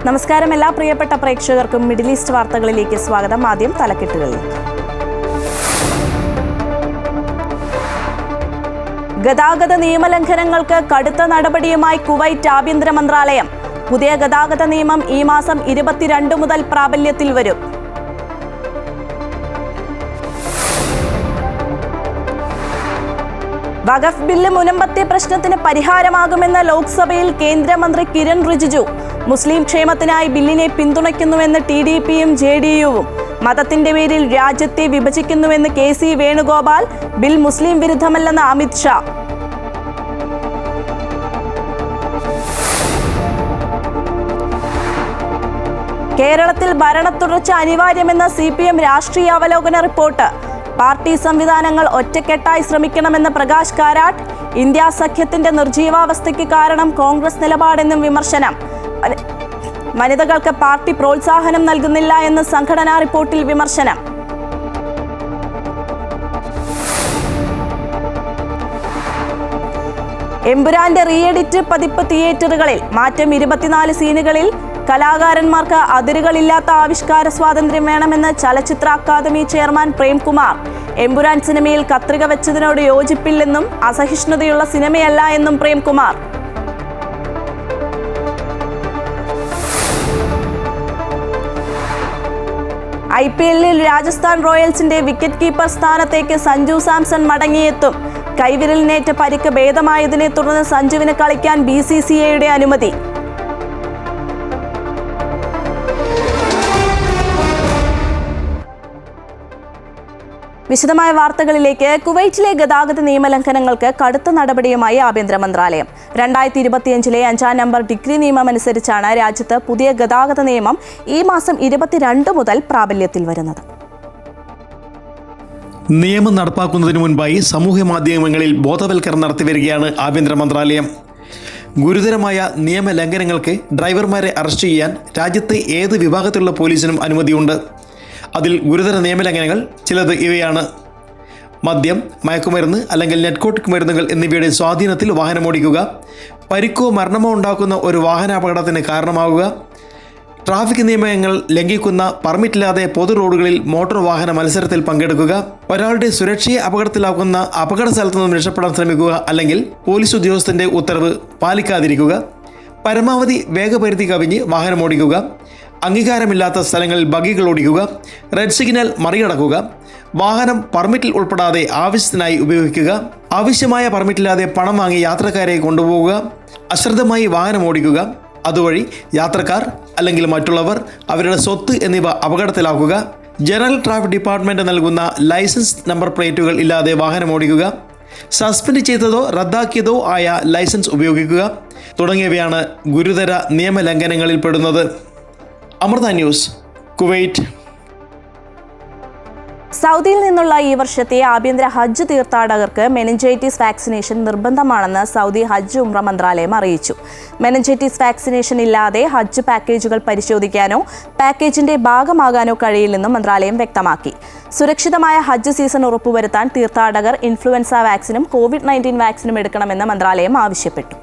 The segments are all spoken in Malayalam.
നമസ്കാരം എല്ലാ പ്രിയപ്പെട്ട പ്രേക്ഷകർക്കും മിഡിൽ ഈസ്റ്റ് വാർത്തകളിലേക്ക് സ്വാഗതം. ആദ്യം തലക്കെട്ടുകളിലേക്ക്. ഗതാഗത നിയമലംഘനങ്ങൾക്ക് കടുത്ത നടപടിയുമായി കുവൈറ്റ് ആഭ്യന്തര മന്ത്രാലയം. പുതിയ ഗതാഗത നിയമം ഈ മാസം 22 മുതൽ പ്രാബല്യത്തിൽ വരും. വഖഫ് ബില്ല് മുനമ്പത്തെ പ്രശ്നത്തിന് പരിഹാരമാകുമെന്ന ലോക്സഭയിൽ കേന്ദ്രമന്ത്രി കിരൺ റിജിജു. മുസ്ലിം ക്ഷേമത്തിനായി ബില്ലിനെ പിന്തുണയ്ക്കുന്നുവെന്ന് TDPയും JDUവും. മതത്തിന്റെ പേരിൽ രാജ്യത്തെ വിഭജിക്കുന്നുവെന്ന് KC വേണുഗോപാൽ. ബിൽ മുസ്ലിം വിരുദ്ധമല്ലെന്ന് അമിത് ഷാ. കേരളത്തിൽ ഭരണത്തുടർച്ച അനിവാര്യമെന്ന CPM രാഷ്ട്രീയ അവലോകന റിപ്പോർട്ട്. പാർട്ടി സംവിധാനങ്ങൾ ഒറ്റക്കെട്ടായി ശ്രമിക്കണമെന്ന് പ്രകാശ് കാരാട്ട്. ഇന്ത്യ സഖ്യത്തിന്റെ നിർജീവാവസ്ഥയ്ക്ക് കാരണം കോൺഗ്രസ് നിലപാടെന്നും വിമർശനം. വനിതകൾക്ക് പാർട്ടി പ്രോത്സാഹനം നൽകുന്നില്ല എന്ന് സംഘടനാ റിപ്പോർട്ടിൽ വിമർശനം. എമ്പുരാന്റെ റീഎഡിറ്റ് പതിപ്പ് തിയേറ്ററുകളിൽ. മാറ്റം 24 സീനുകളിൽ. കലാകാരന്മാർക്ക് അതിരുകളില്ലാത്ത ആവിഷ്കാര സ്വാതന്ത്ര്യം വേണമെന്ന് ചലച്ചിത്ര അക്കാദമി ചെയർമാൻ പ്രേംകുമാർ. എമ്പുരാൻ സിനിമയിൽ കത്രിക വെച്ചതിനോട് യോജിപ്പില്ലെന്നും അസഹിഷ്ണുതയുള്ള സിനിമയല്ല എന്നും പ്രേംകുമാർ. IPLൽ രാജസ്ഥാൻ റോയൽസിന്റെ വിക്കറ്റ് കീപ്പർ സ്ഥാനത്തേക്ക് സഞ്ജു സാംസൺ മടങ്ങിയെത്തും. കൈവിരലിനേറ്റ പരിക്ക് ഭേദമായതിനെ തുടർന്ന് സഞ്ജുവിന് കളിക്കാൻ BCCIയുടെ അനുമതി. വിശദമായ വാർത്തകളിലേക്ക്. കുവൈറ്റിലെ ഗതാഗത നിയമലംഘനങ്ങൾക്ക് കടുത്ത നടപടിയുമായി ആഭ്യന്തര മന്ത്രാലയം. 2025 5-ാം നമ്പർ ഡിഗ്രി നിയമം അനുസരിച്ചാണ് രാജ്യത്ത് പുതിയ ഗതാഗത നിയമം ഈ മാസം 22 മുതൽ പ്രാബല്യത്തിൽ വരുന്നത്. നിയമം നടപ്പാക്കുന്നതിന് മുൻപായി സമൂഹ മാധ്യമങ്ങളിൽ ബോധവൽക്കരണം നടത്തിവരികയാണ് ആഭ്യന്തര മന്ത്രാലയം. ഗുരുതരമായ നിയമലംഘനങ്ങൾക്ക് ഡ്രൈവർമാരെ അറസ്റ്റ് ചെയ്യാൻ രാജ്യത്തെ ഏത് വിഭാഗത്തിലുള്ള പോലീസിനും അനുമതിയുണ്ട്. അതിൽ ഗുരുതര നിയമലംഘനങ്ങൾ ചിലത് ഇവയാണ്: മദ്യം, മയക്കുമരുന്ന് അല്ലെങ്കിൽ നെറ്റ്കോട്ടിക് മരുന്നുകൾ എന്നിവയുടെ സ്വാധീനത്തിൽ വാഹനമോടിക്കുക, പരിക്കോ മരണമോ ഉണ്ടാക്കുന്ന ഒരു വാഹനാപകടത്തിന് കാരണമാവുക, ട്രാഫിക് നിയമങ്ങൾ ലംഘിക്കുന്ന പെർമിറ്റില്ലാതെ പൊതു റോഡുകളിൽ മോട്ടോർ വാഹന മത്സരത്തിൽ പങ്കെടുക്കുക, ഒരാളുടെ സുരക്ഷയെ അപകടത്തിലാക്കുന്ന അപകട സ്ഥലത്തു നിന്നും രക്ഷപ്പെടാൻ ശ്രമിക്കുക അല്ലെങ്കിൽ പോലീസ് ഉദ്യോഗസ്ഥൻ്റെ ഉത്തരവ് പാലിക്കാതിരിക്കുക, പരമാവധി വേഗപരിധി കവിഞ്ഞ് വാഹനമോടിക്കുക, അംഗീകാരമില്ലാത്ത സ്ഥലങ്ങളിൽ ബഗ്ഗികൾ ഓടിക്കുക, റെഡ് സിഗ്നൽ മറികടക്കുക, വാഹനം പെർമിറ്റിൽ ഉൾപ്പെടാതെ ആവശ്യത്തിനായി ഉപയോഗിക്കുക, ആവശ്യമായ പെർമിറ്റില്ലാതെ പണം വാങ്ങി യാത്രക്കാരെ കൊണ്ടുപോവുക, അശ്രദ്ധമായി വാഹനം ഓടിക്കുക, അതുവഴി യാത്രക്കാർ അല്ലെങ്കിൽ മറ്റുള്ളവർ അവരുടെ സ്വത്ത് എന്നിവ അപകടത്തിലാക്കുക, ജനറൽ ട്രാഫിക് ഡിപ്പാർട്ട്മെൻറ്റ് നൽകുന്ന ലൈസൻസ് നമ്പർ പ്ലേറ്റുകൾ ഇല്ലാതെ വാഹനം ഓടിക്കുക, സസ്പെൻഡ് ചെയ്തതോ റദ്ദാക്കിയതോ ആയ ലൈസൻസ് ഉപയോഗിക്കുക തുടങ്ങിയവയാണ് ഗുരുതര നിയമലംഘനങ്ങളിൽ പെടുന്നത്. Amrita news, Kuwait. സൗദിയിൽ നിന്നുള്ള ഈ വർഷത്തെ ആഭ്യന്തര ഹജ്ജ് തീർത്ഥാടകർക്ക് മെനിഞ്ചൈറ്റിസ് വാക്സിനേഷൻ നിർബന്ധമാണെന്ന് സൗദി ഹജ്ജ് ഉംറ മന്ത്രാലയം അറിയിച്ചു. മെനിഞ്ചൈറ്റിസ് വാക്സിനേഷൻ ഇല്ലാതെ ഹജ്ജ് പാക്കേജുകൾ പരിശോധിക്കാനോ പാക്കേജിന്റെ ഭാഗമാകാനോ കഴിയില്ലെന്നും മന്ത്രാലയം വ്യക്തമാക്കി. സുരക്ഷിതമായ ഹജ്ജ് സീസൺ ഉറപ്പുവരുത്താൻ തീർത്ഥാടകർ ഇൻഫ്ലുവൻസ വാക്സിനും COVID-19 വാക്സിനും എടുക്കണമെന്ന് മന്ത്രാലയം ആവശ്യപ്പെട്ടു.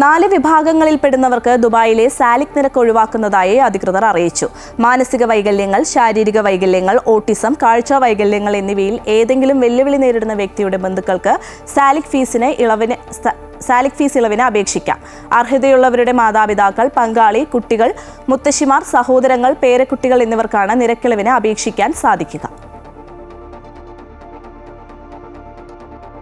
4 വിഭാഗങ്ങളിൽപ്പെടുന്നവർക്ക് ദുബായിലെ സാലിക് നിരക്ക് ഒഴിവാക്കുന്നതായി അധികൃതർ അറിയിച്ചു. മാനസിക വൈകല്യങ്ങൾ, ശാരീരിക വൈകല്യങ്ങൾ, ഓട്ടിസം, കാഴ്ച വൈകല്യങ്ങൾ എന്നിവയിൽ ഏതെങ്കിലും വെല്ലുവിളി നേരിടുന്ന വ്യക്തിയുടെ ബന്ധുക്കൾക്ക് സാലിക് ഫീസ് ഇളവിന് അപേക്ഷിക്കാം. അർഹതയുള്ളവരുടെ മാതാപിതാക്കൾ, പങ്കാളി, കുട്ടികൾ, മുത്തശ്ശിമാർ, സഹോദരങ്ങൾ, പേരക്കുട്ടികൾ എന്നിവർക്കാണ് നിരക്കിളവിന് അപേക്ഷിക്കാൻ സാധിക്കുക.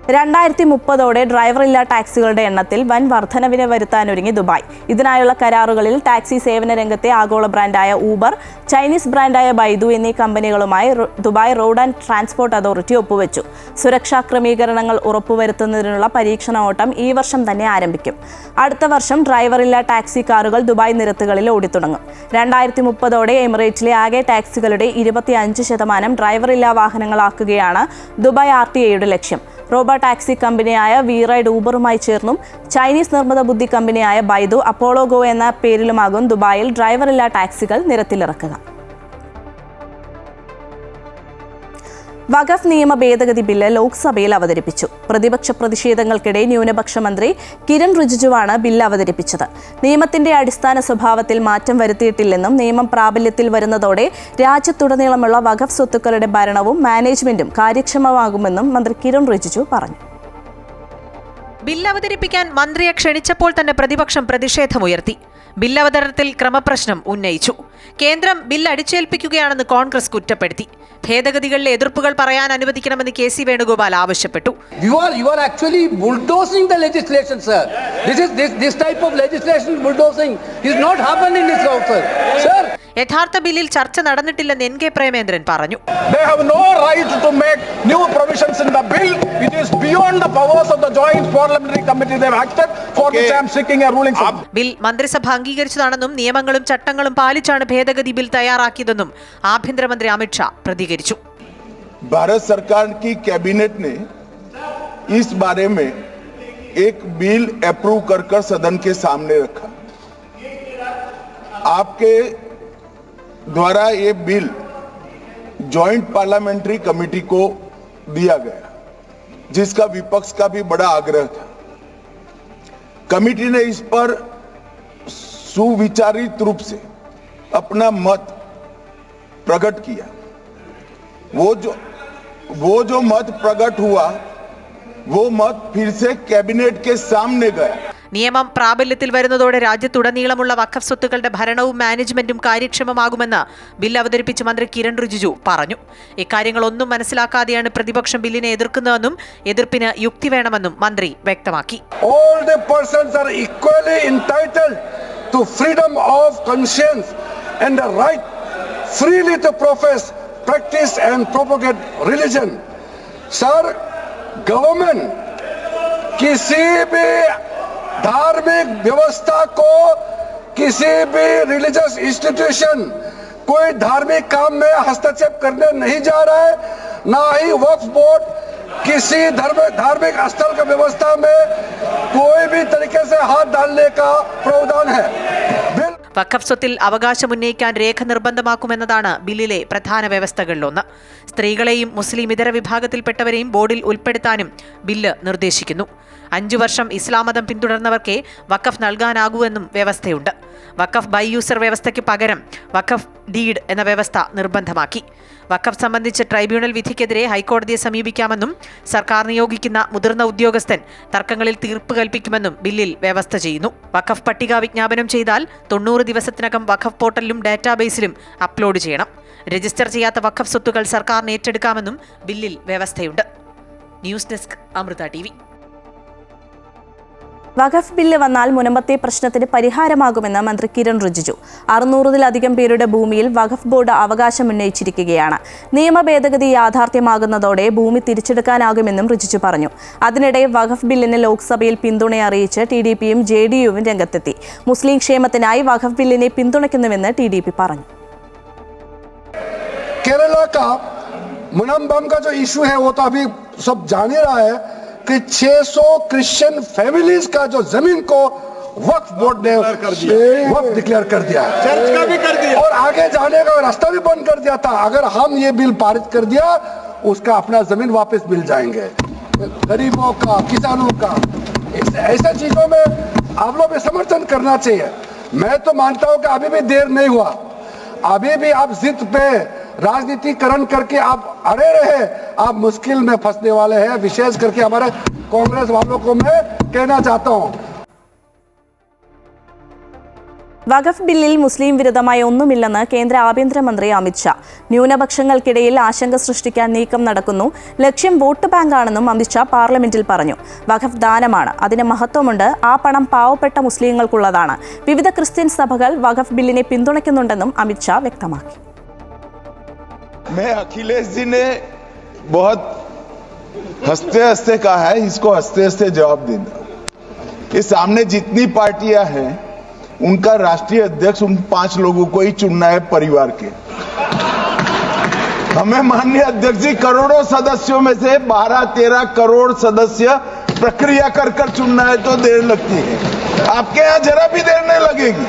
2030 ഡ്രൈവറില്ലാ ടാക്സികളുടെ എണ്ണത്തിൽ വൻ വർധനവിന് വരുത്താനൊരുങ്ങി ദുബായ്. ഇതിനായുള്ള കരാറുകളിൽ ടാക്സി സേവന രംഗത്തെ ആഗോള ബ്രാൻഡായ ഊബർ, ചൈനീസ് ബ്രാൻഡായ ബൈദു എന്നീ കമ്പനികളുമായി Dubai road and transport authority ഒപ്പുവെച്ചു. സുരക്ഷാ ക്രമീകരണങ്ങൾ ഉറപ്പുവരുത്തുന്നതിനുള്ള പരീക്ഷണ ഓട്ടം ഈ വർഷം തന്നെ ആരംഭിക്കും. അടുത്ത വർഷം ഡ്രൈവറില്ലാ ടാക്സി കാറുകൾ ദുബായ് നിരത്തുകളിൽ ഓടിത്തുടങ്ങും. 2030 എമിറേറ്റിലെ ആകെ ടാക്സികളുടെ 25% ഡ്രൈവറില്ലാ വാഹനങ്ങളാക്കുകയാണ് ദുബായ് RTAയുടെ ലക്ഷ്യം. റോബോ ടാക്സി കമ്പനിയായ വി-റൈഡ് ഊബറുമായി ചേർന്നും ചൈനീസ് നിർമ്മിത ബുദ്ധി കമ്പനിയായ ബൈദു, അപ്പോളോ ഗോ എന്ന പേരിലുമാകും ദുബായിൽ ഡ്രൈവറില്ലാ ടാക്സികൾ നിരത്തിലിറക്കുക. വഖഫ് നിയമ ഭേദഗതി ബില്ല് ലോക്സഭയിൽ അവതരിപ്പിച്ചു. പ്രതിപക്ഷ പ്രതിഷേധങ്ങൾക്കിടെ ന്യൂനപക്ഷ മന്ത്രി കിരൺ റിജിജുവാണ് ബില്ല് അവതരിപ്പിച്ചത്. നിയമത്തിന്റെ അടിസ്ഥാന സ്വഭാവത്തിൽ മാറ്റം വരുത്തിയിട്ടില്ലെന്നും നിയമം പ്രാബല്യത്തിൽ വരുന്നതോടെ രാജ്യത്തുടനീളമുള്ള വഖഫ് സ്വത്തുക്കളുടെ ഭരണവും മാനേജ്മെന്റും കാര്യക്ഷമമാകുമെന്നും മന്ത്രി കിരൺ റിജിജു പറഞ്ഞു. ബില്ല് അവതരിപ്പിക്കാൻ മന്ത്രിയെ ക്ഷണിച്ചപ്പോൾ തന്നെ പ്രതിപക്ഷം പ്രതിഷേധമുയർത്തി. ബില്ല് അവതരണത്തിൽ ക്രമപ്രശ്നം ഉന്നയിച്ചു. കേന്ദ്രം ബില്ല് അടിച്ചേൽപ്പിക്കുകയാണെന്ന് കോൺഗ്രസ് കുറ്റപ്പെടുത്തി. ഭേദഗതികളിലെ എതിർപ്പുകൾ പറയാൻ അനുവദിക്കണമെന്ന് കെ.സി. വേണുഗോപാൽ ആവശ്യപ്പെട്ടു. You are actually bulldozing the legislation, sir. This type of legislation bulldozing is not happening in this house, sir. യഥാർത്ഥ ബില്ലിൽ ചർച്ച നടന്നിട്ടില്ലെന്ന് എൻ കെ പ്രേമേന്ദ്രൻ പറഞ്ഞു. They have no right to make new provisions in the bill. It is beyond the powers of the Joint Parliamentary Committee. They have acted for which I am seeking a ruling from. Bill മന്ത്രിസഭ അംഗീകരിച്ചതാണെന്നും നിയമങ്ങളും ചട്ടങ്ങളും പാലിച്ചാണ് ഭേദഗതി ബിൽ തയ്യാറാക്കിയതെന്നും ആഭ്യന്തരമന്ത്രി അമിത്ഷാ പ്രതികരിച്ചു. भारत सरकार की कैबिनेट ने इस बारे में एक बिल अप्रूव कर सदन के सामने रखा. आपके द्वारा ये बिल जॉइंट पार्लियामेंट्री कमेटी को दिया गया, जिसका विपक्ष का भी बड़ा आग्रह था. कमेटी ने इस पर सुविचारित रूप से अपना मत प्रकट किया. वो जो मत प्रकट हुआ वो मत फिर से कैबिनेट के सामने गया. നിയമം പ്രാബല്യത്തിൽ വരുന്നതോടെ രാജ്യത്തുടനീളമുള്ള വഖഫ് സ്വത്തുക്കളുടെ ഭരണവും മാനേജ്മെന്റും കാര്യക്ഷമമാകുമെന്ന് ബില്ല് അവതരിപ്പിച്ച മന്ത്രി കിരൺ റിജിജു പറഞ്ഞു. ഇക്കാര്യങ്ങളൊന്നും മനസ്സിലാക്കാതെയാണ് പ്രതിപക്ഷം ബില്ലിനെ എതിർക്കുന്നതെന്നും എതിർപ്പിന് യുക്തി വേണമെന്നും മന്ത്രി വ്യക്തമാക്കി. All the persons are equally entitled to freedom of conscience and the right freely to profess, practice and propagate religion. Sir, government किसी भी धार्मिक व्यवस्था को, किसी भी रिलीजियस इंस्टीट्यूशन कोई धार्मिक काम में हस्तक्षेप करने नहीं जा रहा है. ना ही वक्फ बोर्ड किसी धार्मिक स्थल की व्यवस्था में कोई भी तरीके से हाथ डालने का प्रावधान है. വഖഫ് സ്വത്തിൽ അവകാശമുന്നയിക്കാൻ രേഖ നിർബന്ധമാക്കുമെന്നതാണ് ബില്ലിലെ പ്രധാന വ്യവസ്ഥകളിലൊന്ന്. സ്ത്രീകളെയും മുസ്ലിം ഇതര വിഭാഗത്തിൽപ്പെട്ടവരെയും ബോർഡിൽ ഉൾപ്പെടുത്താനും ബില്ല് നിർദ്ദേശിക്കുന്നു. 5 വർഷം ഇസ്ലാം മതം പിന്തുടർന്നവർക്കേ വഖഫ് നൽകാനാകൂവെന്നും വ്യവസ്ഥയുണ്ട്. വഖഫ് ബൈ യൂസർ വ്യവസ്ഥയ്ക്ക് പകരം വഖഫ് ഡീഡ് എന്ന വ്യവസ്ഥ നിർബന്ധമാക്കി. വഖഫ് സംബന്ധിച്ച ട്രൈബ്യൂണൽ വിധിക്കെതിരെ ഹൈക്കോടതിയെ സമീപിക്കാമെന്നും സർക്കാർ നിയോഗിക്കുന്ന മുതിർന്ന ഉദ്യോഗസ്ഥൻ തർക്കങ്ങളിൽ തീർപ്പ് കൽപ്പിക്കുമെന്നും ബില്ലിൽ വ്യവസ്ഥ ചെയ്യുന്നു. വഖഫ് പട്ടിക വിജ്ഞാപനം ചെയ്താൽ 90 ദിവസത്തിനകം വഖഫ് പോർട്ടലിലും ഡാറ്റാബേസിലും അപ്ലോഡ് ചെയ്യണം. രജിസ്റ്റർ ചെയ്യാത്ത വഖഫ് സ്വത്തുക്കൾ സർക്കാരിന് ഏറ്റെടുക്കാമെന്നും ബില്ലിൽ വ്യവസ്ഥയുണ്ട്. News desk Amrita TV. വഖഫ് ബില്ല് വന്നാൽ മുനമ്പത്തെ പ്രശ്നത്തിന് പരിഹാരമാകുമെന്ന് മന്ത്രി കിരൺ റിജിജു. 600-ലധികം പേരുടെ ഭൂമിയിൽ വഖഫ് ബോർഡ് അവകാശം ഉന്നയിച്ചിരിക്കുകയാണ്. നിയമ ഭേദഗതി യാഥാർത്ഥ്യമാകുന്നതോടെ ഭൂമി തിരിച്ചെടുക്കാനാകുമെന്നും റിജിജു പറഞ്ഞു. അതിനിടെ വഖഫ് ബില്ലിന് ലോക്സഭയിൽ പിന്തുണ അറിയിച്ച് TDPയും JDUവും രംഗത്തെത്തി. മുസ്ലിം ക്ഷേമത്തിനായി വഖഫ് ബില്ലിനെ പിന്തുണയ്ക്കുന്നുവെന്ന് TDP പറഞ്ഞു. केरला का मुनम्बम का जो इशू है वो तो अभी सब जान ही रहा है कि 600 क्रिश्चियन फैमिलीज का जो जमीन को वक्फ बोर्ड ने वक्फ डिक्लेयर कर दिया, चर्च का भी कर दिया और आगे जाने का रास्ता भी बंद कर दिया था. अगर हम ये बिल पारित कर दिया उसका अपना जमीन वापस मिल जाएंगे. गरीबों का, किसानों का, ऐसे चीजों में आप लोग भी समर्थन करना चाहिए. मैं तो मानता हूं कि अभी भी देर नहीं हुआ. अभी भी आप जिद पे राजनीतिकरण करके आप अड़े रहे, आप मुश्किल में फंसने वाले हैं. विशेष करके हमारे कांग्रेस वालों को मैं कहना चाहता हूं. വഖഫ് ബില്ലിൽ മുസ്ലിം വിരുദ്ധമായ ഒന്നുമില്ലെന്ന് കേന്ദ്ര ആഭ്യന്തരമന്ത്രി അമിത്ഷാ. ന്യൂനപക്ഷങ്ങൾക്കിടയിൽ ആശങ്ക സൃഷ്ടിക്കാൻ നീക്കം നടക്കുന്നു. ലക്ഷ്യം വോട്ട് ബാങ്കാണെന്നും അമിത്ഷാ പാർലമെന്റിൽ പറഞ്ഞു. വഖഫ് ദാനമാണ്, അതിന് മഹത്വമുണ്ട്. ആ പണം പാവപ്പെട്ട മുസ്ലിങ്ങൾക്കുള്ളതാണ്. വിവിധ ക്രിസ്ത്യൻ സഭകൾ വഖഫ് ബില്ലിനെ പിന്തുണയ്ക്കുന്നുണ്ടെന്നും അമിത്ഷാ വ്യക്തമാക്കി. मैं अखिलेश जी ने बहुत हंसते हंसते कहा है, इसको हंसते हंसते जवाब देना. ये सामने जितनी पार्टियां हैं उनका राष्ट्रीय अध्यक्ष उन 5 लोगों को ही चुनना है परिवार के. हमें माननीय अध्यक्ष जी करोड़ों सदस्यों में से 12-13 करोड़ सदस्य प्रक्रिया कर चुनना है तो देर लगती है. आपके यहाँ जरा भी देर नहीं लगेगी.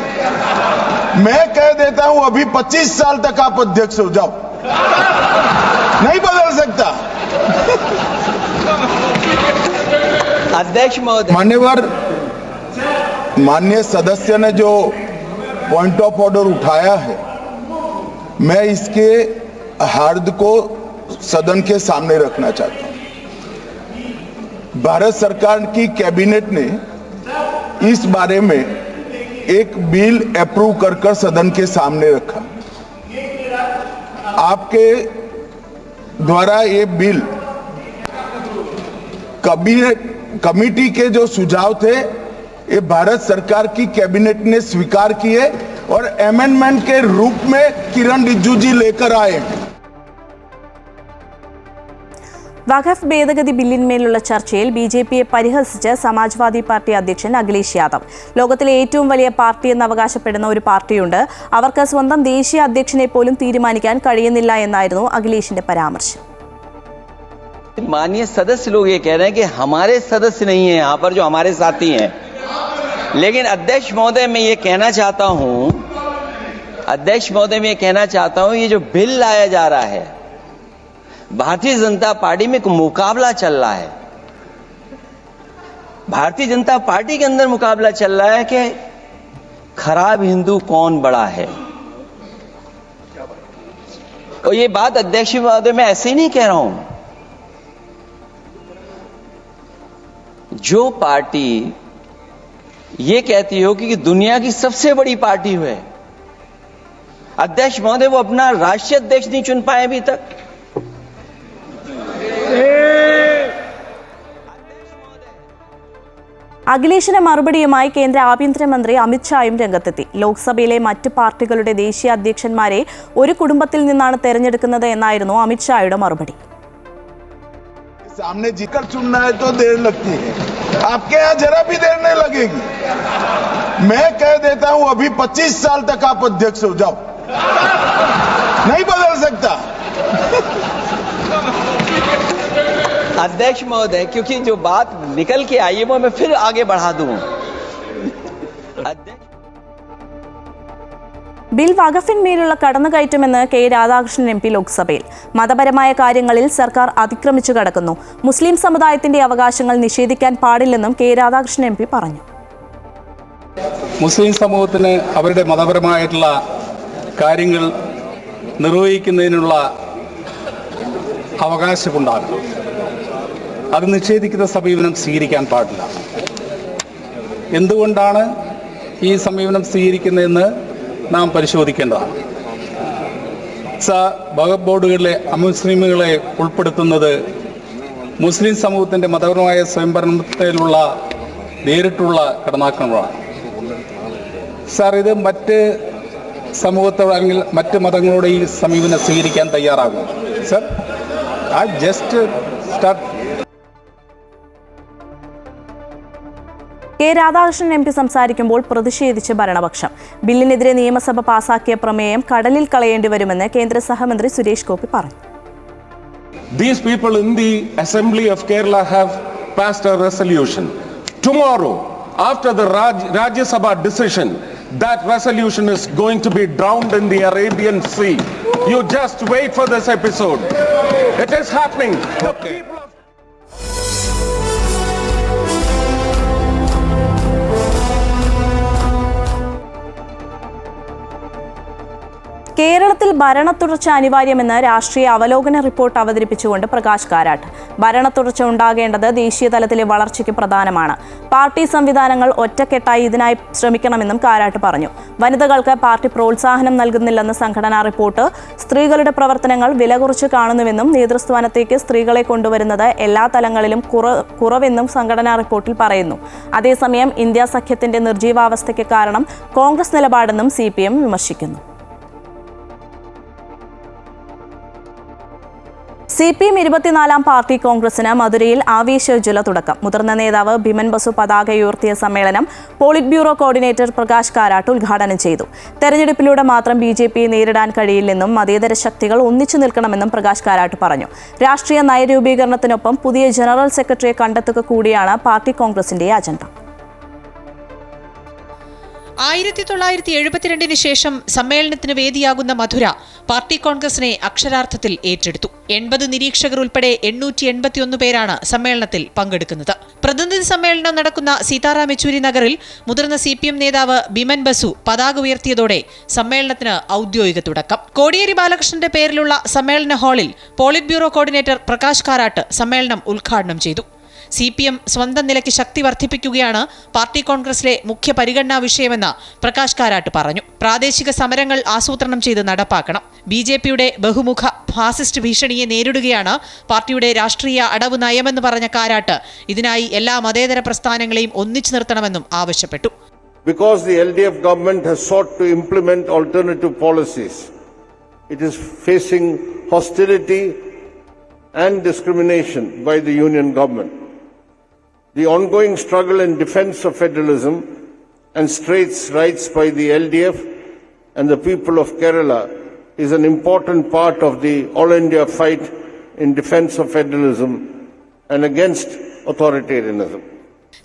मैं कह देता हूं अभी 25 साल तक आप अध्यक्ष हो जाओ. नहीं बदल सकता। अध्यक्ष महोदय, मान्यवर माननीय सदस्य ने जो पॉइंट ऑफ ऑर्डर उठाया है, मैं इसके हार्द को सदन के सामने रखना चाहता हूं। भारत सरकार की कैबिनेट ने इस बारे में एक बिल अप्रूव कर सदन के सामने रखा। आपके द्वारा ये बिल कमेटी के जो सुझाव थे, ये भारत सरकार की कैबिनेट ने स्वीकार किए और अमेंडमेंट के रूप में किरण रिजिजू जी लेकर आए। വഖഫ് ഭേദഗതി ബില്ലിന്മേലുള്ള ചർച്ചയിൽ ബി.ജെ.പിയെ പരിഹസിച്ച് സമാജ്വാദി പാർട്ടി അധ്യക്ഷൻ അഖിലേഷ് യാദവ്. ലോകത്തിലെ ഏറ്റവും വലിയ പാർട്ടിയെന്ന് അവകാശപ്പെടുന്ന ഒരു പാർട്ടിയുണ്ട്, അവർക്ക് സ്വന്തം ദേശീയ അധ്യക്ഷനെ പോലും തീരുമാനിക്കാൻ കഴിയുന്നില്ല എന്നായിരുന്നു അഖിലേഷിന്റെ പരാമർശം. माननीय सदस्य लोग ये कह रहे हैं कि हमारे सदस्य नहीं है यहाँ पर, जो हमारे साथी हैं। लेकिन अध्यक्ष महोदय, मैं ये कहना चाहता हूँ, ये जो बिल लाया जा रहा है, भारतीय जनता पार्टी में एक मुकाबला चल रहा है। भारतीय जनता पार्टी के अंदर मुकाबला चल रहा है कि खराब हिंदू कौन बड़ा है। और ये बात अध्यक्ष महोदय मैं ऐसे ही नहीं कह रहा हूं। जो पार्टी ये कहती हो कि दुनिया की सबसे बड़ी पार्टी है, अध्यक्ष महोदय वो अपना राष्ट्रीय अध्यक्ष नहीं चुन पाए अभी तक। അഖിലേഷിന് മറുപടിയുമായി കേന്ദ്ര ആഭ്യന്തരമന്ത്രി അമിത്ഷായും രംഗത്തെത്തി. ലോക്സഭയിലെ മറ്റ് പാർട്ടികളുടെ ദേശീയ അധ്യക്ഷന്മാരെ ഒരു കുടുംബത്തിൽ നിന്നാണ് തെരഞ്ഞെടുക്കുന്നത് എന്നായിരുന്നു അമിത്ഷായുടെ മറുപടി. सामने जिक्र चुनना है तो देर लगती है, आपके यहाँ जरा भी देर नहीं लगेगी। मैं कह देता हूं अभी 25 साल तक आप अध्यक्ष हो जाओ, नहीं बदल सकता। अध्यक्ष महोदय, क्योंकि जो बात निकल के आई है वो मैं फिर आगे बढ़ा दूं। ബിൽ വഖഫിന്മേലുള്ള കടന്നുകയറ്റമെന്ന് കെ രാധാകൃഷ്ണൻ എം പി ലോക്സഭയിൽ. മതപരമായ കാര്യങ്ങളിൽ സർക്കാർ അതിക്രമിച്ചു കടക്കുന്നു, മുസ്ലിം സമുദായത്തിന്റെ അവകാശങ്ങൾ നിഷേധിക്കാൻ പാടില്ലെന്നും കെ രാധാകൃഷ്ണൻ എം പി പറഞ്ഞു. മുസ്ലിം സമൂഹത്തിന് അവരുടെ മതപരമായിട്ടുള്ള കാര്യങ്ങൾ നിർവഹിക്കുന്നതിനുള്ള അവകാശമുണ്ടാകും. അത് നിഷേധിക്കുന്ന സമീപനം സ്വീകരിക്കാൻ പാടില്ല. എന്തുകൊണ്ടാണ് ഈ സമീപനം സ്വീകരിക്കുന്നതെന്ന് നാം പരിശോധിക്കേണ്ടതാണ്. വഖഫ് ബോർഡുകളിലെ അമുസ്ലിമുകളെ ഉൾപ്പെടുത്തുന്നത് മുസ്ലിം സമൂഹത്തിൻ്റെ മതപരമായ സ്വയംഭരണത്തിലുള്ള നേരിട്ടുള്ള കടന്നാക്രമണമാണ്. ഇത് മറ്റ് സമൂഹത്തോട് അല്ലെങ്കിൽ മറ്റ് മതങ്ങളോട് ഈ സമീപനം സ്വീകരിക്കാൻ തയ്യാറാകും. I just start. K Radhakrishnan M P സംസാരിക്കുമ്പോൾ പ്രതിഷേധിച്ച് ഭരണപക്ഷം. ബില്ലിനെതിരെ നിയമസഭ പാസാക്കിയ പ്രമേയം കടലിൽ കളയേണ്ടി വരുമെന്ന് കേന്ദ്ര സഹമന്ത്രി സുരേഷ് ഗോപി പറഞ്ഞു. These people in the Assembly of Kerala have passed a resolution. Tomorrow, after the Rajya Sabha decision, that resolution is going to be drowned in the Arabian Sea. You just wait for this episode. It is happening. The people of കേരളത്തിൽ ഭരണത്തുടർച്ച അനിവാര്യമെന്ന് രാഷ്ട്രീയ അവലോകന റിപ്പോർട്ട് അവതരിപ്പിച്ചുകൊണ്ട് പ്രകാശ് കാരാട്ട്. ഭരണത്തുടർച്ച ഉണ്ടാകേണ്ടത് ദേശീയ തലത്തിലെ വളർച്ചയ്ക്ക് പ്രധാനമാണ്. പാർട്ടി സംവിധാനങ്ങൾ ഒറ്റക്കെട്ടായി ഇതിനായി ശ്രമിക്കണമെന്നും കാരാട്ട് പറഞ്ഞു. വനിതകൾക്ക് പാർട്ടി പ്രോത്സാഹനം നൽകുന്നില്ലെന്ന് സംഘടനാ റിപ്പോർട്ട്. സ്ത്രീകളുടെ പ്രവർത്തനങ്ങൾ വില കുറച്ച് കാണുന്നുവെന്നും നേതൃസ്ഥാനത്തേക്ക് സ്ത്രീകളെ കൊണ്ടുവരുന്നത് എല്ലാ തലങ്ങളിലും കുറവെന്നും സംഘടനാ റിപ്പോർട്ടിൽ പറയുന്നു. അതേസമയം ഇന്ത്യ സഖ്യത്തിന്റെ നിർജീവാവസ്ഥയ്ക്ക് കാരണം കോൺഗ്രസ് നിലപാടെന്നും CPM വിമർശിക്കുന്നു. CPM 24ാം പാർട്ടി കോൺഗ്രസിന് മധുരയിൽ ആവേശോജ്വല തുടക്കം. മുതിർന്ന നേതാവ് ബിമൻ ബസു പതാക ഉയർത്തിയ സമ്മേളനം polit bureau coordinator Prakash Karat ഉദ്ഘാടനം ചെയ്തു. തെരഞ്ഞെടുപ്പിലൂടെ മാത്രം BJPയെ നേരിടാൻ കഴിയില്ലെന്നും മതേതര ശക്തികൾ ഒന്നിച്ചു നിൽക്കണമെന്നും പ്രകാശ് കാരാട്ട് പറഞ്ഞു. രാഷ്ട്രീയ നയരൂപീകരണത്തിനൊപ്പം പുതിയ ജനറൽ സെക്രട്ടറിയെ കണ്ടെത്തുക കൂടിയാണ് പാർട്ടി കോൺഗ്രസിന്റെ അജണ്ട. 1972 ശേഷം സമ്മേളനത്തിന് വേദിയാകുന്ന മധുര പാർട്ടി കോൺഗ്രസിനെ അക്ഷരാർത്ഥത്തിൽ ഏറ്റെടുത്തു. 80 നിരീക്ഷകർ ഉൾപ്പെടെ 881 പേരാണ് സമ്മേളനത്തിൽ പങ്കെടുക്കുന്നത്. പ്രതിനിധി സമ്മേളനം നടക്കുന്ന സീതാറാം യെച്ചൂരി നഗറിൽ മുതിർന്ന CPM നേതാവ് ബിമൻ ബസു പതാക ഉയർത്തിയതോടെ സമ്മേളനത്തിന് ഔദ്യോഗിക തുടക്കം. കോടിയേരി ബാലകൃഷ്ണന്റെ പേരിലുള്ള സമ്മേളന ഹാളിൽ polit bureau coordinator Prakash Karat സമ്മേളനം ഉദ്ഘാടനം ചെയ്തു. CPM സ്വന്തം നിലയ്ക്ക് ശക്തി വർദ്ധിപ്പിക്കുകയാണ് പാർട്ടി കോൺഗ്രസിലെ മുഖ്യ പരിഗണനാ വിഷയമെന്ന് പ്രകാശ് കാരാട്ട് പറഞ്ഞു. പ്രാദേശിക സമരങ്ങൾ ആസൂത്രണം ചെയ്ത് നടപ്പാക്കണം. BJPയുടെ ബഹുമുഖ ഫാസിസ്റ്റ് ഭീഷണിയെ നേരിടുകയാണ് പാർട്ടിയുടെ രാഷ്ട്രീയ അടവ് നയമെന്ന് പറഞ്ഞ കാരാട്ട് ഇതിനായി എല്ലാ മതേതര പ്രസ്ഥാനങ്ങളെയും ഒന്നിച്ചു നിർത്തണമെന്നും ആവശ്യപ്പെട്ടു. Because the LDF government has sought to implement alternative policies, it is facing hostility and discrimination by the union government. The ongoing struggle in defense of federalism and states' rights by the LDF and the people of Kerala is an important part of the All India fight in defense of federalism and against authoritarianism.